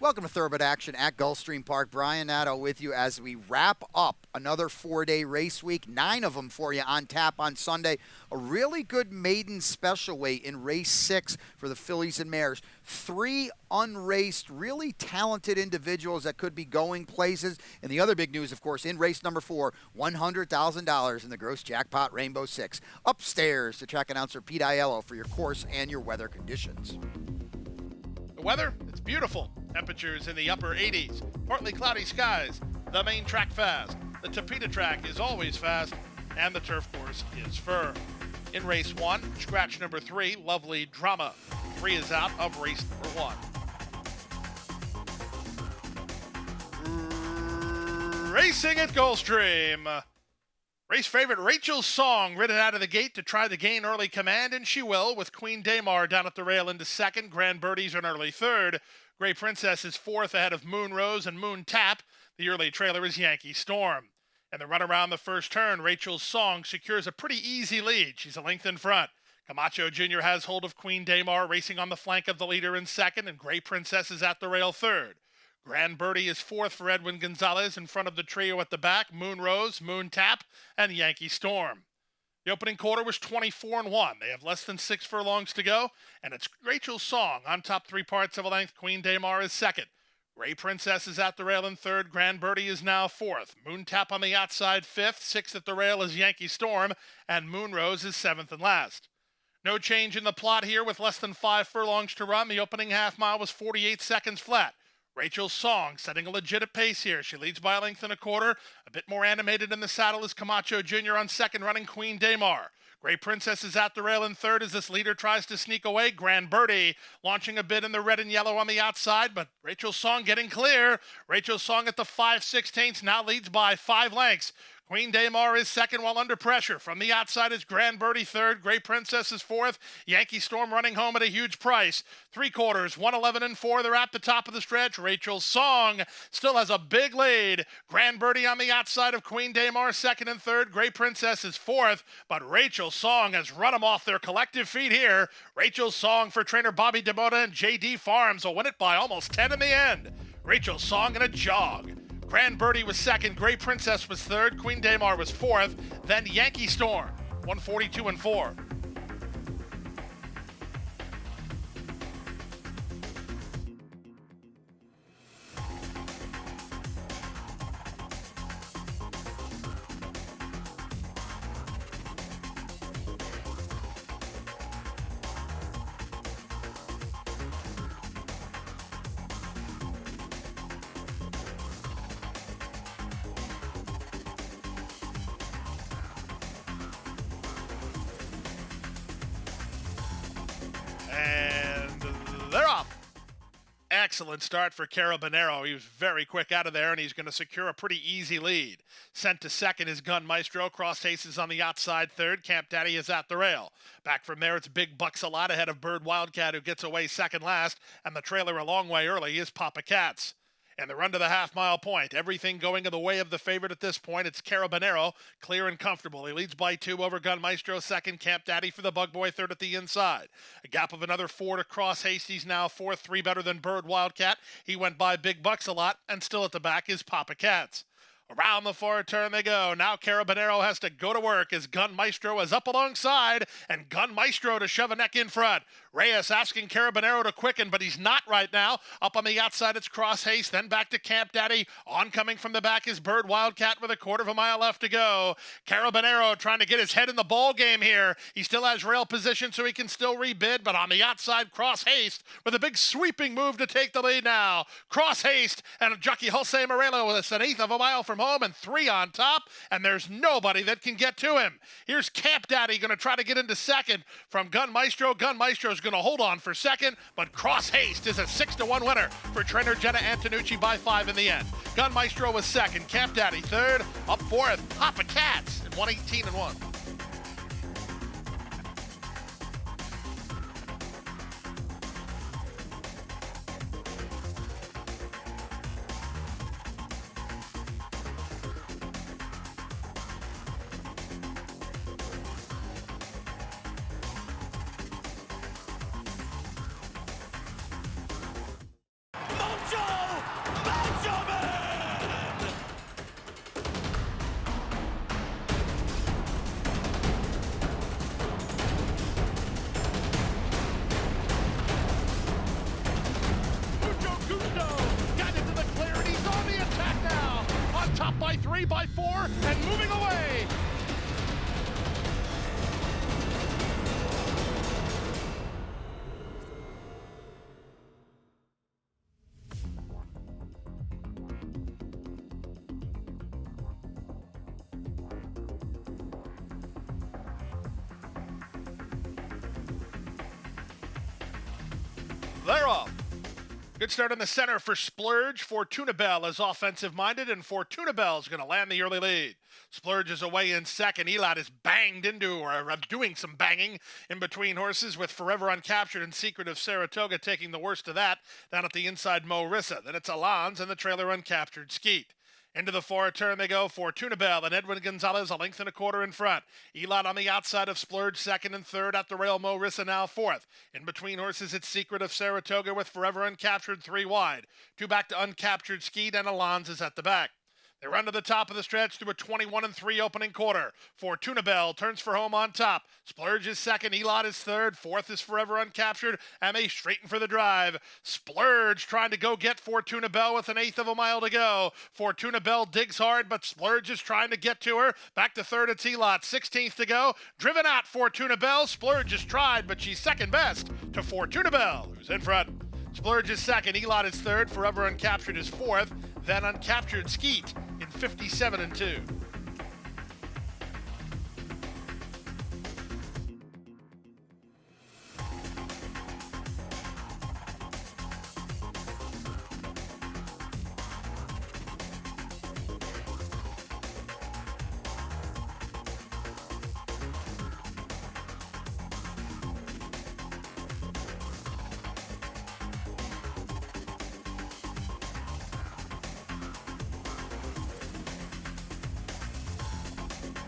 Welcome to Thoroughbred Action at Gulfstream Park. Brian Nadeau with you as we wrap up another 4-day race week. 9 of them for you on tap on Sunday. A really good maiden special weight in race 6 for the fillies and mares. 3 unraced, really talented individuals that could be going places. And the other big news, of course, in race number 4, $100,000 in the gross jackpot Rainbow 6. Upstairs to track announcer Pete Aiello for your course and your weather conditions. The weather, it's beautiful. Temperatures in the upper 80s. Partly cloudy skies. The main track fast. The Tapeta track is always fast. And the turf course is firm. In race 1, scratch number 3, Lovely Drama. 3 is out of race number 1. Racing at Gulfstream. Race favorite Rachel's Song ridden out of the gate to try to gain early command, and she will, with Queen Damar down at the rail into second. Grand Birdie's an early third. Gray Princess is fourth ahead of Moon Rose and Moon Tap. The early trailer is Yankee Storm. And the run around the first turn, Rachel's Song secures a pretty easy lead. She's a length in front. Camacho Jr. has hold of Queen Damar, racing on the flank of the leader in second, and Gray Princess is at the rail third. Grand Birdie is fourth for Edwin Gonzalez in front of the trio at the back, Moon Rose, Moon Tap, and Yankee Storm. The opening quarter was 24-1. They have less than 6 furlongs to go, and it's Rachel's Song on top 3 parts of a length. Queen Damar is second. Gray Princess is at the rail in third. Grand Birdie is now fourth. Moon Tap on the outside fifth. Sixth at the rail is Yankee Storm, and Moon Rose is seventh and last. No change in the plot here with less than 5 furlongs to run. The opening half mile was 48 seconds flat. Rachel's Song setting a legit pace here. She leads by a length and a quarter. A bit more animated in the saddle is Camacho Jr. on second, running Queen Damar. Gray Princess is at the rail in third as this leader tries to sneak away. Grand Birdie launching a bit in the red and yellow on the outside, but Rachel's Song getting clear. Rachel's Song at the 5/16 now leads by 5 lengths. Queen Damar is second while under pressure. From the outside is Grand Birdie third. Gray Princess is fourth. Yankee Storm running home at a huge price. 3/4, 1:11 They're at the top of the stretch. Rachel's Song still has a big lead. Grand Birdie on the outside of Queen Damar, second and third. Gray Princess is fourth, but Rachel's Song has run them off their collective feet here. Rachel's Song for trainer Bobby DeMota and J.D. Farms will win it by almost 10 in the end. Rachel's Song in a jog. Grand Birdie was second, Gray Princess was third, Queen Damar was fourth, then Yankee Storm, 142-4. And they're off. Excellent start for Carabinero. He was very quick out of there, and he's going to secure a pretty easy lead. Sent to second is Gun Maestro. Cross Aces on the outside third. Camp Daddy is at the rail. Back from there, it's Big Bucks a lot ahead of Bird Wildcat, who gets away second last, and the trailer a long way early is Papa Cats. And the run to the half-mile point. Everything going in the way of the favorite at this point. It's Carabinero, clear and comfortable. He leads by 2 over Gun Maestro, second. Camp Daddy for the Bug Boy, third at the inside. A gap of another 4 to Cross Hasties, now fourth, 3 better than Bird Wildcat. He went by Big Bucks a lot, and still at the back is Papa Cats. Around the far turn they go. Now Carabinero has to go to work as Gun Maestro is up alongside, and Gun Maestro to shove a neck in front. Reyes asking Carabinero to quicken, but he's not right now. Up on the outside, it's Cross Haste, then back to Camp Daddy. Oncoming from the back is Bird Wildcat with a 1/4 mile left to go. Carabinero trying to get his head in the ball game here. He still has rail position, so he can still rebid, but on the outside, Cross Haste with a big sweeping move to take the lead now. Cross Haste and Jockey Jose Morelo with an 1/8 mile from home and 3 on top, and there's nobody that can get to him. Here's Camp Daddy going to try to get into second from Gun Maestro. Gun Maestro's going to hold on for second, but Cross Haste is a 6-1 winner for trainer Jenna Antonucci by 5 in the end. Gun Maestro was second, Camp Daddy third, up fourth, Papa Cats at 118-1. Mojo! by 3, by 4, and moving away. They're off. Good start in the center for Splurge. Fortuna Bell is offensive-minded, and Fortuna Bell is going to land the early lead. Splurge is away in second. Elot is banged into, or doing some banging in between horses, with Forever Uncaptured and Secret of Saratoga taking the worst of that down at the inside Morissa. Then it's Alon's and the trailer Uncaptured Skeet. Into the forward turn they go. Fortuna Bell and Edwin Gonzalez a length and a quarter in front. Elot on the outside of Splurge, second and third. At the rail, Morissa now fourth. In between horses, it's Secret of Saratoga with Forever Uncaptured 3 wide. 2 back to Uncaptured Skeet, and Alon's is at the back. They run to the top of the stretch through a 21-3 opening quarter. Fortuna Bell turns for home on top. Splurge is second. Elot is third. Fourth is Forever Uncaptured. Ame straighten for the drive. Splurge trying to go get Fortuna Bell with an eighth of a mile to go. Fortuna Bell digs hard, but Splurge is trying to get to her. Back to third, it's Elot. 16th to go. Driven out Fortuna Bell. Splurge has tried, but she's second best to Fortuna Bell, who's in front. Splurge is second. Elot is third. Forever Uncaptured is fourth. Then Uncaptured Skeet in 57-2.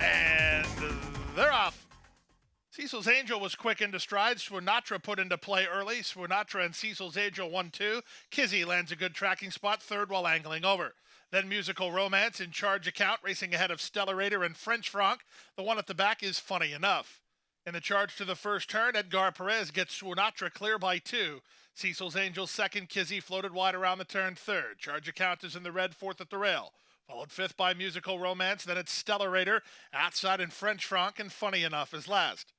And they're off. Cecil's Angel was quick into stride. Swinatra put into play early. Swinatra and Cecil's Angel 1-2. Kizzy lands a good tracking spot, third while angling over. Then Musical Romance in charge account, racing ahead of Stellarator and French Franc. The one at the back is Funny Enough. In the charge to the first turn, Edgar Perez gets Swinatra clear by 2. Cecil's Angel second. Kizzy floated wide around the turn third. Charge account is in the red, fourth at the rail. Followed fifth by Musical Romance, then it's Stellarator, outside in French Franc, and Funny Enough is last.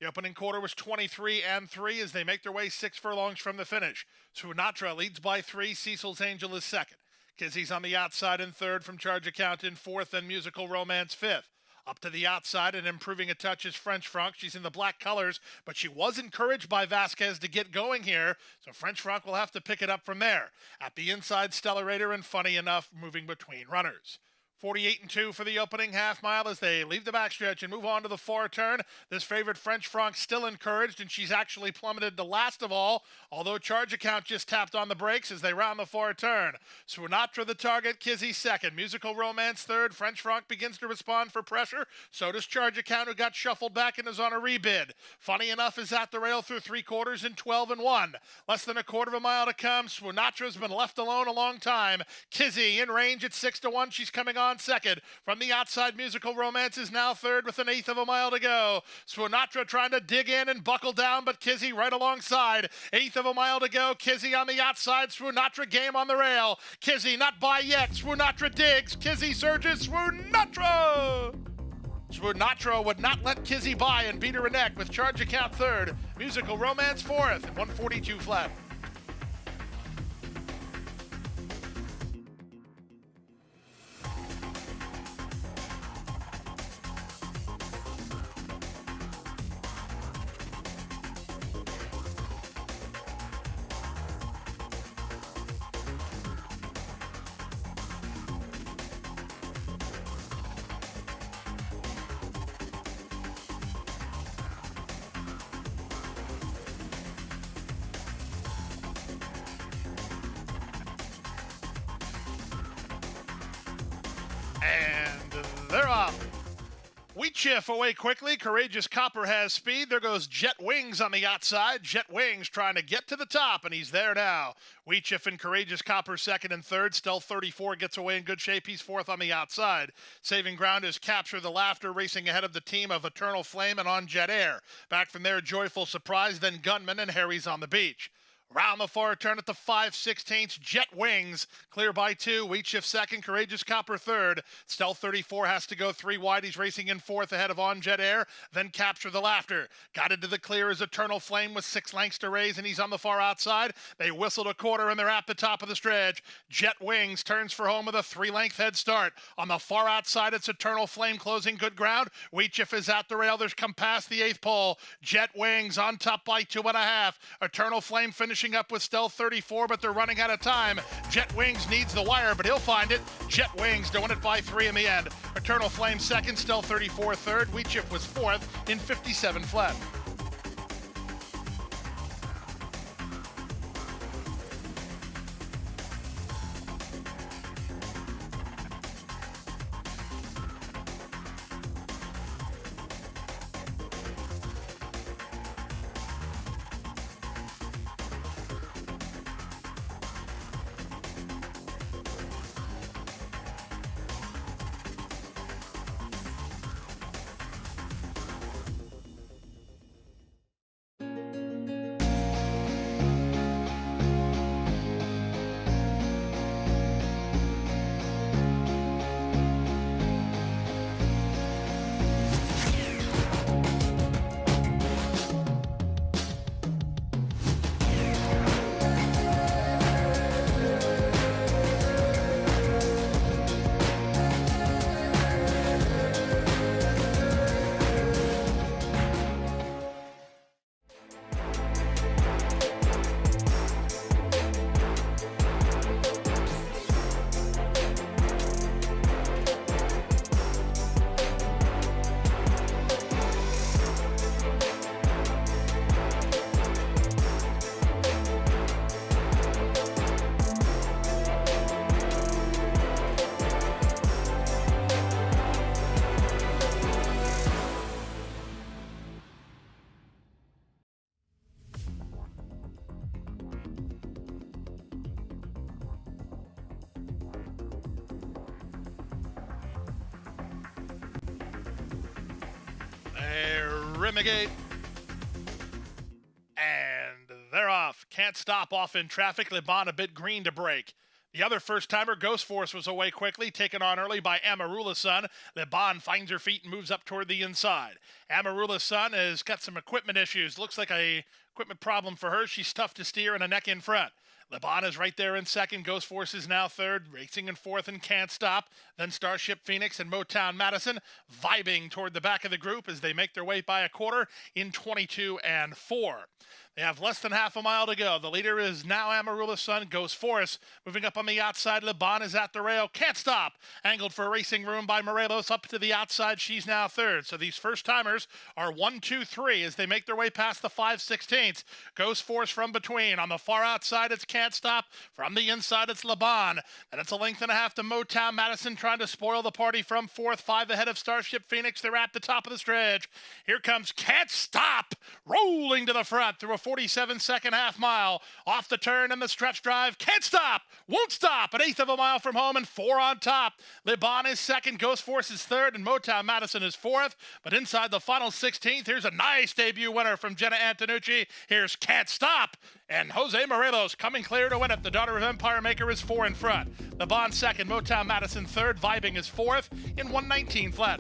The opening quarter was 23-3 as they make their way 6 furlongs from the finish. Swinatra leads by 3, Cecil's Angel is second. Kizzy's on the outside in third from Charge Account in fourth, then Musical Romance fifth. Up to the outside and improving a touch is French Franc. She's in the black colors, but she was encouraged by Vasquez to get going here, so French Franc will have to pick it up from there. At the inside, Stellarator and Funny Enough moving between runners. 48-2 for the opening half mile as they leave the backstretch and move on to the far turn. This favorite French Franc still encouraged, and she's actually plummeted to last of all, although Charge Account just tapped on the brakes as they round the far turn. Swinatra the target, Kizzy second. Musical Romance third. French Franc begins to respond for pressure. So does Charge Account, who got shuffled back and is on a rebid. Funny Enough is at the rail through 3 quarters in 12-1. Less than a quarter of a mile to come. Swinatra's been left alone a long time. Kizzy in range at 6-1. She's coming on second. From the outside, Musical Romance is now third with an eighth of a mile to go. Swinatra trying to dig in and buckle down, but Kizzy right alongside. Eighth of a mile to go. Kizzy on the outside. Swinatra game on the rail. Kizzy not by yet. Swinatra digs. Kizzy surges. Swinatra! Swinatra would not let Kizzy by and beat her a neck with Charge Account third. Musical Romance fourth and 142 flat. And they're off. Wheatschiff away quickly. Courageous Copper has speed. There goes Jet Wings on the outside. Jet Wings trying to get to the top, and he's there now. Wheatschiff and Courageous Copper second and third. Stealth 34 gets away in good shape. He's fourth on the outside. Saving ground is Capture the Laughter, racing ahead of the team of Eternal Flame and On Jet Air. Back from there, Joyful Surprise, then Gunman, and Harry's on the beach. Round the far turn at the 5/16, Jet Wings clear by 2. Wheat Shift second, Courageous Copper third. Stealth 34 has to go 3 wide. He's racing in fourth ahead of On Jet Air. Then Capture the Laughter. Got into the clear is Eternal Flame with 6 lengths to raise, and he's on the far outside. They whistled a quarter, and they're at the top of the stretch. Jet Wings turns for home with a 3-length head start. On the far outside, it's Eternal Flame closing good ground. Wheat Shift is at the rail. There's come past the 8th pole. Jet Wings on top by 2.5. Eternal Flame finishing up with Stealth 34, but they're running out of time. Jet Wings needs the wire, but he'll find it. Jet Wings doing it by 3 in the end. Eternal Flame second, Stealth 34 third. Wheat Shift was fourth in 57 flat. Rimigate. And they're off. Can't stop off in traffic. Liban a bit green to break. The other first-timer, Ghost Force, was away quickly, taken on early by Amarula's Son. Liban finds her feet and moves up toward the inside. Amarula's Son has got some equipment issues. Looks like a equipment problem for her. She's tough to steer and a neck in front. Liban is right there in second. Ghost Force is now third, racing in fourth and Can't Stop. Then Starship Phoenix and Motown Madison vibing toward the back of the group as they make their way by a quarter in 22 and 4. They have less than half a mile to go. The leader is now Amarula's Son, Ghost Force. Moving up on the outside, Liban is at the rail. Can't Stop. Angled for racing room by Morelos up to the outside. She's now third. So these first-timers are 1, 2, 3 as they make their way past the 5/16. Ghost Force from between. On the far outside, it's Can't Stop. From the inside, it's Liban. And it's a length and a half to Motown Madison trying to spoil the party from fourth. 5 ahead of Starship Phoenix. They're at the top of the stretch. Here comes Can't Stop. Rolling to the front through a 47-second half mile. Off the turn and the stretch drive. Can't Stop. Won't stop. An eighth of a mile from home and 4 on top. Liban is second. Ghost Force is third. And Motown Madison is fourth. But inside the final 16th, here's a nice debut winner from Jenna Antonucci. Here's Can't Stop. And Jose Morelos coming clear to win it. The daughter of Empire Maker is 4 in front. Liban second. Motown Madison third. Vibing is fourth in 119 flat.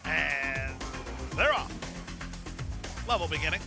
And they're off. Level beginning.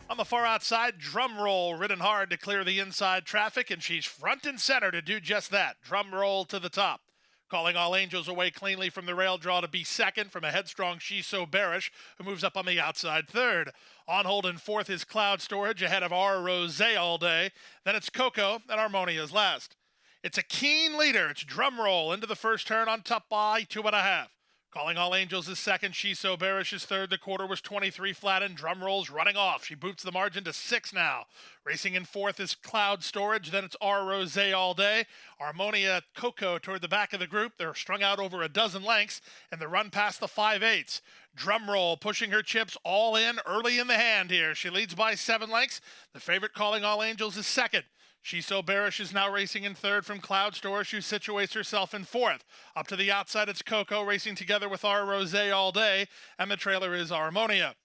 On the far outside, Drum Roll ridden hard to clear the inside traffic, and she's front and center to do just that. Drum Roll to the top. Calling All Angels away cleanly from the rail draw to be second from a headstrong She's So Bearish, who moves up on the outside third. On hold in fourth is Cloud Storage ahead of our Rosé all day. Then it's Coco and Harmonia's last. It's a keen leader. It's Drum Roll into the first turn on top by 2.5. Calling All Angels is second. She's So Bearish is third. The quarter was 23 flat and drum rolls running off. She boots the margin to 6 now. Racing in fourth is Cloud Storage. Then it's R Rose All Day. Harmonia Coco toward the back of the group. They're strung out over a dozen lengths and the run past the 5/8. Drum roll pushing her chips all in early in the hand here. She leads by 7 lengths. The favorite Calling All Angels is second. She's So Bearish is now racing in third from Cloud Storage, who situates herself in fourth. Up to the outside, it's Coco racing together with R Rose All Day, and the trailer is Harmonia.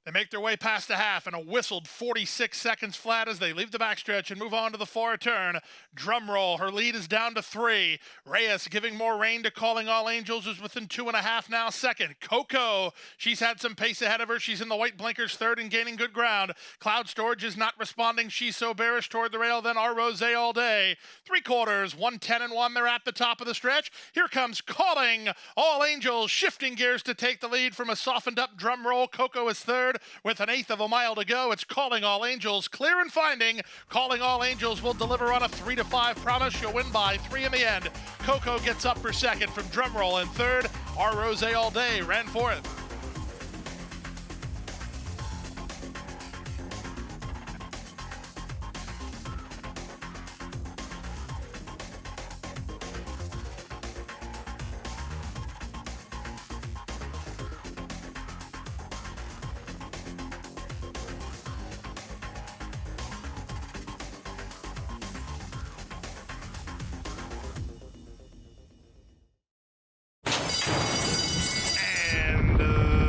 They make their way past the half and a whistled 46 seconds flat as they leave the backstretch and move on to the far turn. Drum roll. Her lead is down to 3. Reyes giving more rein to Calling All Angels is within 2.5 now second. Coco, she's had some pace ahead of her. She's in the white blinkers third and gaining good ground. Cloud Storage is not responding. She's So Bearish toward the rail. Then R Rose All Day. 3/4, 1:10-1. They're at the top of the stretch. Here comes Calling All Angels, shifting gears to take the lead from a softened up drum roll. Coco is third. With 1/8 of a mile to go, it's Calling All Angels, clear and finding. Calling All Angels will deliver on a 3-5 promise. She'll win by 3 in the end. Coco gets up for second from Drumroll in third. R Rose All Day ran fourth.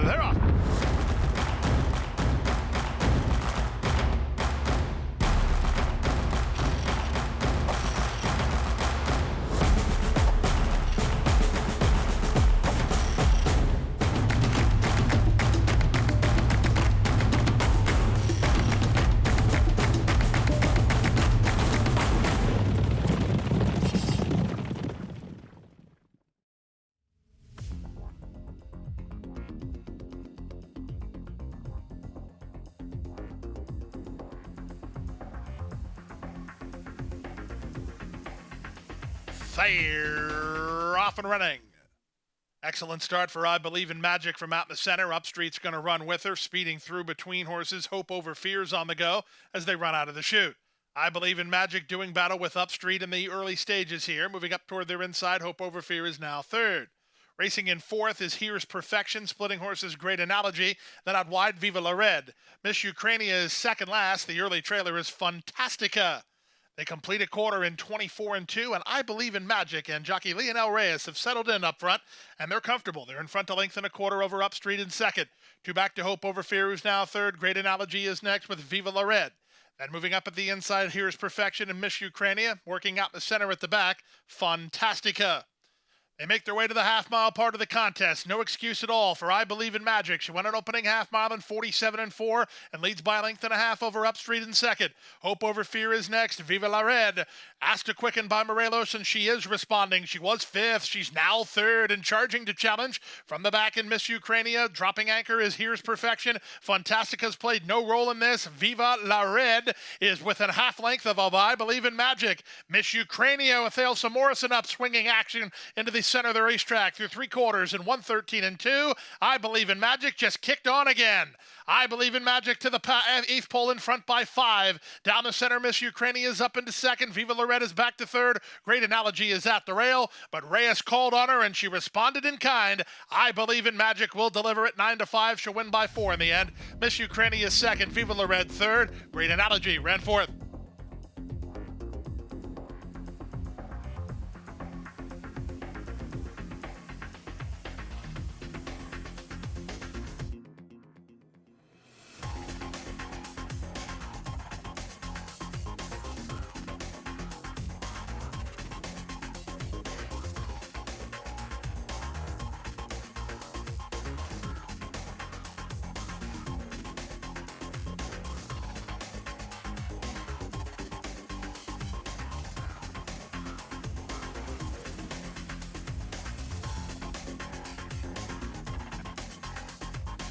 They're off. They're off and running. Excellent start for I Believe in Magic from out in the center. Upstreet's going to run with her, speeding through between horses. Hope Over Fears on the go as they run out of the chute. I Believe in Magic doing battle with Upstreet in the early stages here. Moving up toward their inside, Hope Over Fear is now third. Racing in fourth is Here's Perfection, splitting horses Great Analogy. Then out wide, Viva La Red. Miss Ukrainia is second last. The early trailer is Fantastica. They complete a quarter in 24-2, and I Believe in Magic and jockey Lionel Reyes have settled in up front, and they're comfortable. They're in front to length and a quarter over Upstreet in second. 2 back to Hope Over Fear, who's now third. Great Analogy is next with Viva La Red. Then moving up at the inside, Here's Perfection and Miss Ukrainia. Working out in the center at the back, Fantastica. They make their way to the half-mile part of the contest. No excuse at all for I Believe in Magic. She won an opening half-mile in 47-4 and leads by a length and a half over Upstreet in second. Hope Over Fear is next. Viva La Red. Asked to quicken by Morelos, and she is responding. She was fifth. She's now third and charging to challenge. From the back in Miss Ukrainia, dropping anchor is Here's Perfection. Fantastica's played no role in this. Viva La Red is within half length of I Believe in Magic. Miss Ukrainia with Ailsa Morrison up, swinging action into the center of the racetrack through 3/4 in 1:13-2. I Believe in Magic just kicked on again. I Believe in Magic to the 8th pole in front by 5. Down the center, Miss Ukrainia is up into second. Viva La Red is back to third. Great Analogy is at the rail, but Reyes called on her and she responded in kind. I Believe in Magic will deliver at 9-5. She'll win by 4 in the end. Miss Ukrainia is second. Viva La Red third. Great Analogy ran fourth.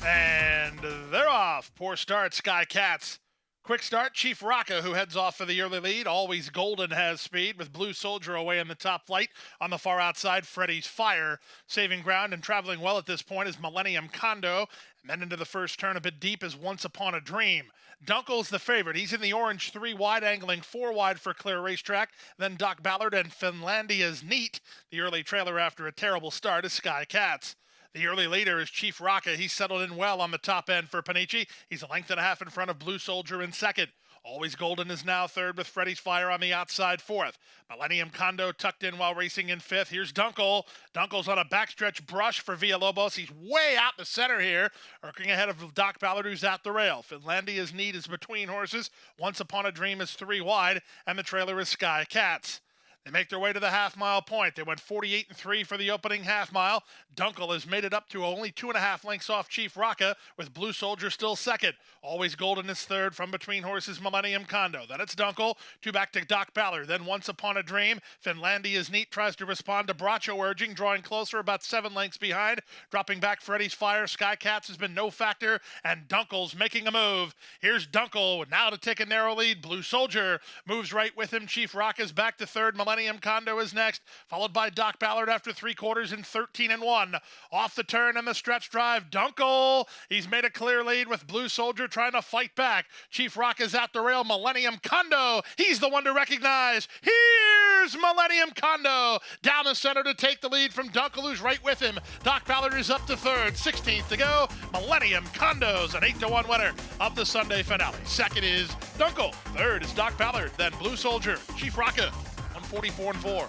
And they're off. Poor start, Sky Cats. Quick start, Chief Rocca, who heads off for the early lead. Always Golden has speed, with Blue Soldier away in the top flight. On the far outside, Freddie's Fire. Saving ground and traveling well at this point is Millennium Condo. And then into the first turn a bit deep is Once Upon a Dream. Dunkel's the favorite. He's in the orange 3 wide, angling 4 wide for clear racetrack. Then Doc Ballard and Finlandia's Neat. The early trailer after a terrible start is Sky Cats. The early leader is Chief Rocca. He's settled in well on the top end for Panici. He's a length and a half in front of Blue Soldier in second. Always Golden is now third, with Freddie's Fire on the outside fourth. Millennium Condo tucked in while racing in fifth. Here's Dunkel. Dunkel's on a backstretch brush for Villalobos. He's way out the center here, working ahead of Doc Ballard, who's at the rail. Finlandia's Need is between horses. Once Upon a Dream is 3 wide, and the trailer is Sky Cats. They make their way to the half-mile point. They went 48-3 for the opening half-mile. Dunkel has made it up to only 2.5 lengths off Chief Rocca, with Blue Soldier still second. Always Golden is third from between horses Millennium Condo. Then it's Dunkel, 2 back to Doc Ballard. Then Once Upon a Dream. Finlandia's Neat tries to respond to Bracho urging, drawing closer, about 7 lengths behind. Dropping back Freddie's Fire. Sky Cats has been no factor, and Dunkel's making a move. Here's Dunkel, now to take a narrow lead. Blue Soldier moves right with him. Chief Rocca's back to third. Millennium Condo is next, followed by Doc Ballard after 3 quarters in 13-1. Off the turn and the stretch drive, Dunkel. He's made a clear lead, with Blue Soldier trying to fight back. Chief Rocca's at the rail. Millennium Condo, he's the one to recognize. Here's Millennium Condo down the center to take the lead from Dunkel, who's right with him. Doc Ballard is up to third, 16th to go. Millennium Condo's an 8-1 winner of the Sunday finale. Second is Dunkel, third is Doc Ballard, then Blue Soldier. Chief Rocca, 144-4.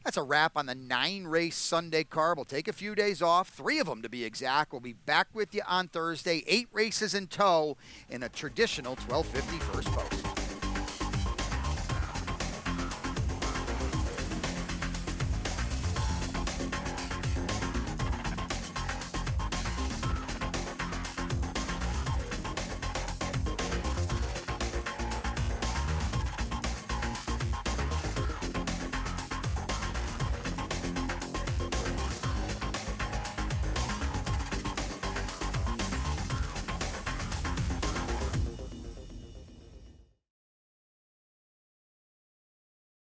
That's a wrap on the 9-race Sunday card. We'll take a few days off, 3 of them to be exact. We'll be back with you on Thursday, 8 races in tow in a traditional 12:50 first.